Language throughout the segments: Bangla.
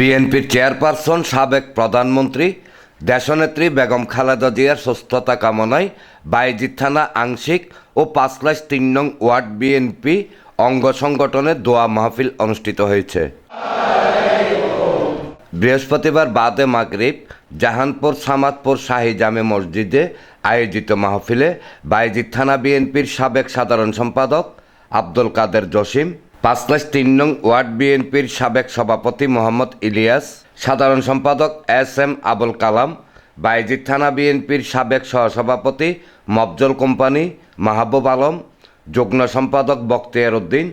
বিএনপির চেয়ারপারসন সাবেক প্রধানমন্ত্রী দেশনেত্রী বেগম খালেদা জিয়ার সুস্থতা কামনায় বায়েজিদ থানা আংশিক ও ৫/৩ নং ওয়ার্ড বিএনপি অঙ্গ সংগঠনের দোয়া মাহফিল অনুষ্ঠিত হয়েছে। বৃহস্পতিবার বাদে মাগরিব জাহানপুর সামাদপুর শাহী জামে মসজিদে আয়োজিত মাহফিলে বায়েজিদ থানা বিএনপির সাবেক সাধারণ সম্পাদক আব্দুল কাদের জসিম, ৫/৩ নং ওয়ার্ড বিএনপির সাবেক সভাপতি মোহাম্মদ ইলিয়াস, সাধারণ সম্পাদক SM আবুল কালাম, বায়েজিদ থানা বিএনপির সাবেক সহসভাপতি মফজল কোম্পানি মাহবুব আলম, যুগ্ম সম্পাদক বখতিয়ার উদ্দিন,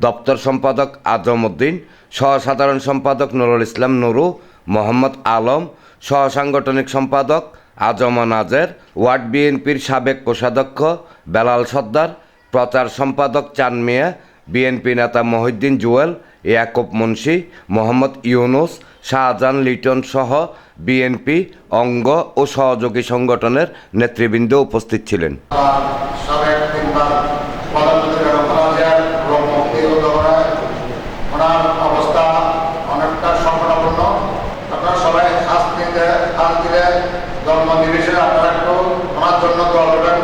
দপ্তর সম্পাদক আজম উদ্দিন, সহসাধারণ সম্পাদক নুরুল ইসলাম নুরু, মোহাম্মদ আলম, সহসাংগঠনিক সম্পাদক আজম নাজের, ওয়ার্ড বিএনপির সাবেক কোষাধ্যক্ষ বেলাল সর্দার, প্রচার সম্পাদক চান মিয়া, বিএনপি নেতা মহিউদ্দিন জুয়েল, ইয়াকুব মুন্সি, মোহাম্মদ ইউনুস, শাহজাহান লিটন সহ বিএনপি অঙ্গ ও সহযোগী সংগঠনের নেতৃবৃন্দ উপস্থিত ছিলেন। অবস্থা অনেকটা সংকটাপন্ন। আপনারা সবাই ধর্ম নির্বিশেষে আপনারা একটু ওনার জন্য দোয়া করবেন।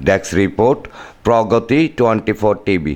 ডেস্ক রিপোর্ট, প্রগতি 24 টিভি।